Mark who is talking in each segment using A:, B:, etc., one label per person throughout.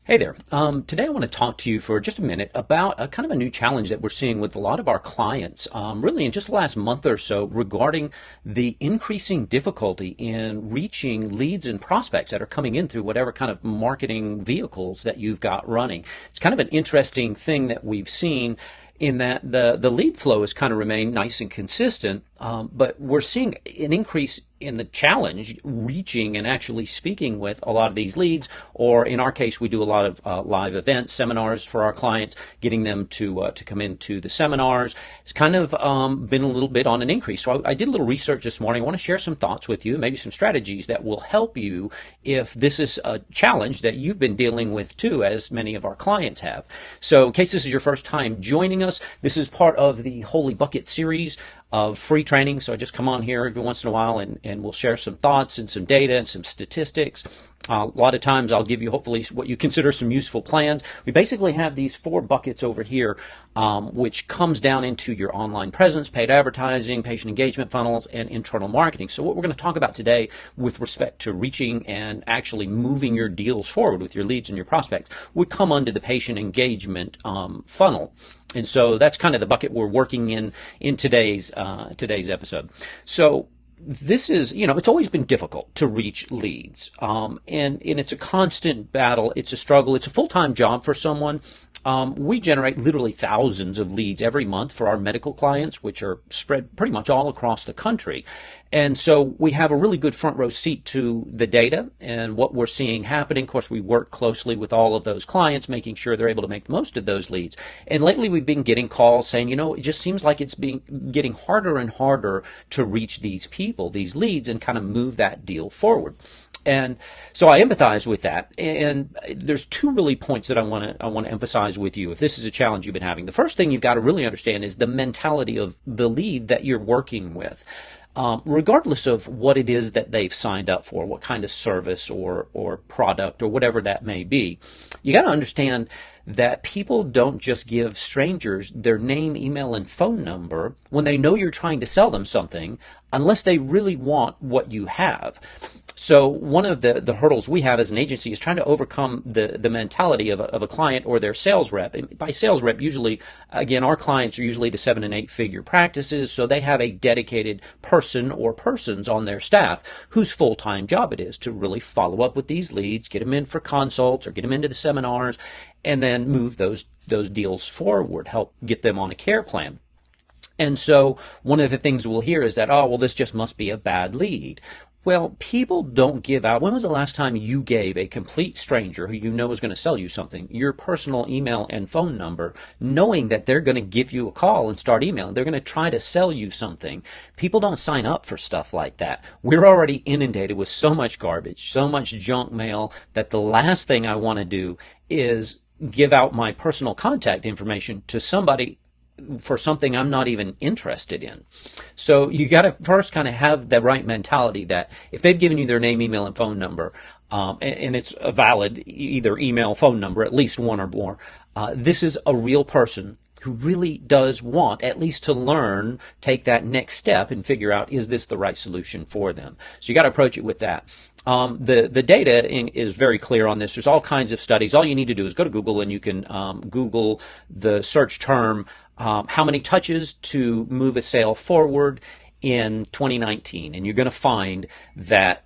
A: Hey there. Today I want to talk to you for just a minute about a kind of a new challenge that we're seeing with a lot of our clients, really in just the last month or so, regarding the increasing difficulty in reaching leads and prospects that are coming in through whatever kind of marketing vehicles that you've got running. It's kind of an interesting thing that we've seen in that the lead flow has kind of remained nice and consistent, but we're seeing an increase in the challenge reaching and actually speaking with a lot of these leads, or in our case, we do a lot of live events, seminars for our clients, getting them to come into the seminars. It's kind of been a little bit on an increase. So I did a little research this morning. I want to share some thoughts with you, maybe some strategies that will help you if this is a challenge that you've been dealing with too, as many of our clients have. So in case this is your first time joining us, this is part of the Holy Bucket series of free training. So I just come on here every once in a while and we'll share some thoughts and some data and some statistics. A lot of times I'll give you hopefully what you consider some useful plans. We basically have these four buckets over here, which comes down into your online presence, paid advertising, patient engagement funnels, and internal marketing. So what we're going to talk about today with respect to reaching and actually moving your deals forward with your leads and your prospects would come under the patient engagement funnel. And so that's kind of the bucket we're working in today's episode. So this is, it's always been difficult to reach leads. And it's a constant battle. It's a struggle. It's a full-time job for someone. We generate literally thousands of leads every month for our medical clients, which are spread pretty much all across the country. And so we have a really good front row seat to the data and what we're seeing happening. Of course, we work closely with all of those clients, making sure they're able to make the most of those leads. And lately we've been getting calls saying, it just seems like it's getting harder and harder to reach these people, these leads, and kind of move that deal forward. And so I empathize with that. And there's two really points that I want to emphasize with you if this is a challenge you've been having. The first thing you've got to really understand is the mentality of the lead that you're working with. Regardless of what it is that they've signed up for, what kind of service or product or whatever that may be, you got to understand that people don't just give strangers their name, email, and phone number when they know you're trying to sell them something, unless they really want what you have. So one of the hurdles we have as an agency is trying to overcome the mentality of a client or their sales rep. And by sales rep, usually, again, our clients are usually the 7- and 8-figure practices, so they have a dedicated person or persons on their staff whose full-time job it is to really follow up with these leads, get them in for consults or get them into the seminars, and then move those deals forward, help get them on a care plan. And so one of the things we'll hear is that, this just must be a bad lead. Well, people don't give out. When was the last time you gave a complete stranger who you know is going to sell you something your personal email and phone number, knowing that they're going to give you a call and start emailing? They're going to try to sell you something. People don't sign up for stuff like that. We're already inundated with so much garbage, so much junk mail, that the last thing I want to do is give out my personal contact information to somebody for something I'm not even interested in. So you got to first kind of have the right mentality that if they've given you their name, email, and phone number, and it's a valid either email, phone number, at least one or more, this is a real person who really does want at least to learn, take that next step and figure out, is this the right solution for them? So you got to approach it with that. The data is very clear on this. There's all kinds of studies. All you need to do is go to Google and you can Google the search term, how many touches to move a sale forward in 2019. And you're going to find that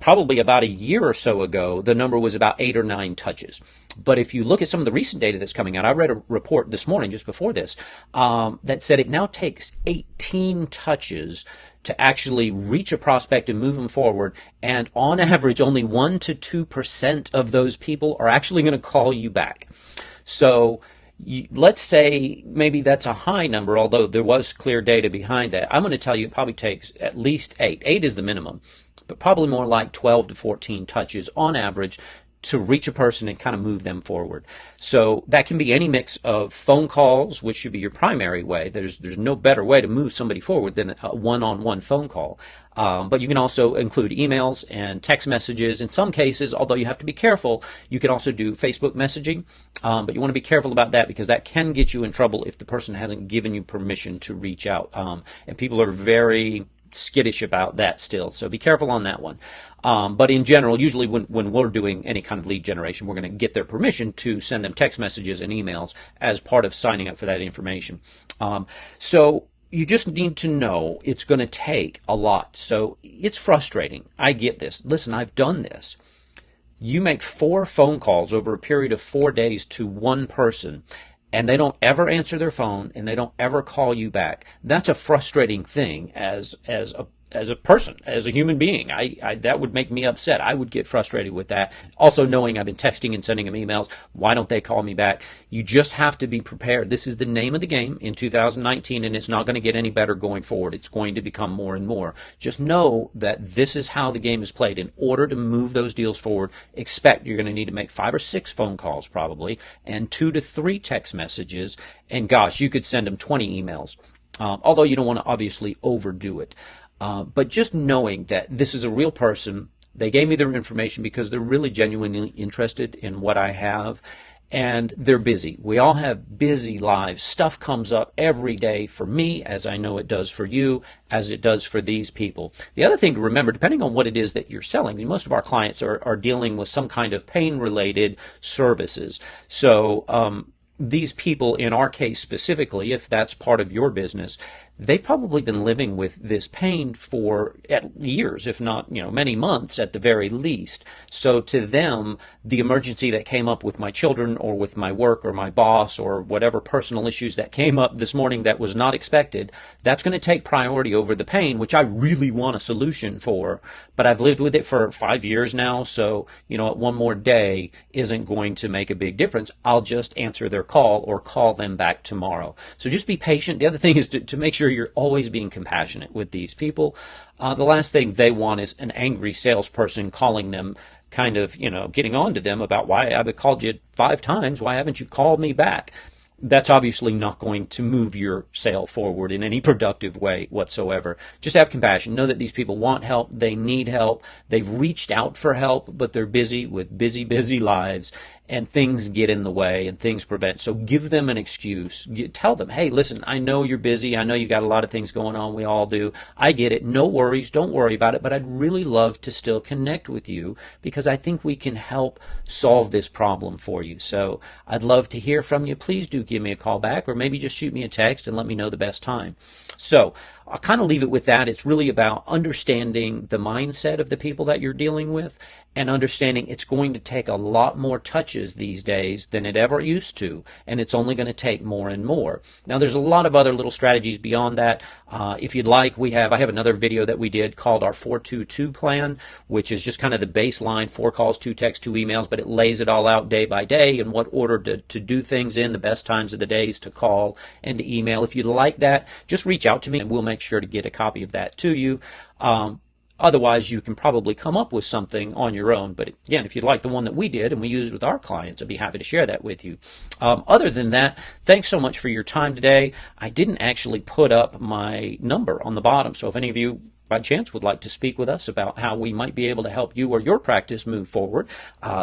A: probably about a year or so ago, the number was about 8 or 9 touches. But if you look at some of the recent data that's coming out, I read a report this morning just before this that said it now takes 18 touches to actually reach a prospect and move them forward. And on average, only 1 to 2% of those people are actually going to call you back. So let's say maybe that's a high number, although there was clear data behind that. I'm going to tell you it probably takes at least 8. 8 is the minimum, but probably more like 12 to 14 touches on average to reach a person and kind of move them forward. So that can be any mix of phone calls, which should be your primary way. There's no better way to move somebody forward than a one-on-one phone call. But you can also include emails and text messages. In some cases, although you have to be careful, you can also do Facebook messaging. But you want to be careful about that because that can get you in trouble if the person hasn't given you permission to reach out. And people are very skittish about that still. So be careful on that one. But in general, usually when we're doing any kind of lead generation, we're going to get their permission to send them text messages and emails as part of signing up for that information. So you just need to know it's going to take a lot. So it's frustrating. I get this. Listen, I've done this. You make 4 phone calls over a period of 4 days to one person, and they don't ever answer their phone and they don't ever call you back. That's a frustrating thing as a person, as a human being. That would make me upset. I would get frustrated with that. Also knowing I've been texting and sending them emails. Why don't they call me back? You just have to be prepared. This is the name of the game in 2019, and it's not going to get any better going forward. It's going to become more and more. Just know that this is how the game is played. In order to move those deals forward, expect you're going to need to make 5 or 6 phone calls probably, and 2 to 3 text messages. And gosh, you could send them 20 emails. Although you don't want to obviously overdo it. But just knowing that this is a real person, they gave me their information because they're really genuinely interested in what I have, and they're busy. We all have busy lives. Stuff comes up every day for me, as I know it does for you, as it does for these people. The other thing to remember, depending on what it is that you're selling, most of our clients are dealing with some kind of pain-related services. So these people, in our case specifically, if that's part of your business, they've probably been living with this pain for years, if not, many months at the very least. So to them, the emergency that came up with my children or with my work or my boss or whatever personal issues that came up this morning that was not expected, that's going to take priority over the pain, which I really want a solution for. But I've lived with it for 5 years now, so, one more day isn't going to make a big difference. I'll just answer their call or call them back tomorrow. So just be patient. The other thing is to make sure you're always being compassionate with these people. The last thing they want is an angry salesperson calling them, kind of, getting on to them about why I've called you 5 times. Why haven't you called me back? That's obviously not going to move your sale forward in any productive way whatsoever. Just have compassion. Know that these people want help. They need help. They've reached out for help, but they're busy with busy lives, and things get in the way and things prevent. So give them an excuse. Tell them, hey, listen, I know you're busy. I know you got a lot of things going on. We all do. I get it. No worries. Don't worry about it. But I'd really love to still connect with you because I think we can help solve this problem for you. So I'd love to hear from you. Please do give me a call back, or maybe just shoot me a text and let me know the best time. So I'll kind of leave it with that. It's really about understanding the mindset of the people that you're dealing with and understanding it's going to take a lot more touches these days than it ever used to, and it's only going to take more and more. Now, there's a lot of other little strategies beyond that. If you'd like, I have another video that we did called our 422 plan, which is just kind of the baseline: 4 calls, 2 texts, 2 emails, but it lays it all out day by day in what order to do things in, the best times of the days to call and to email. If you'd like that, just reach out to me and we'll make sure to get a copy of that to you. Otherwise, you can probably come up with something on your own. But again, if you'd like the one that we did and we used with our clients, I'd be happy to share that with you. Other than that, thanks so much for your time today. I didn't actually put up my number on the bottom, so if any of you by chance would like to speak with us about how we might be able to help you or your practice move forward,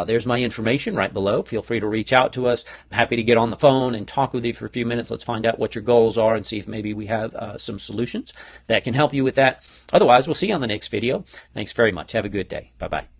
A: there's my information right below. Feel free to reach out to us. I'm happy to get on the phone and talk with you for a few minutes. Let's find out what your goals are and see if maybe we have some solutions that can help you with that. Otherwise, we'll see you on the next video. Thanks very much. Have a good day. Bye-bye.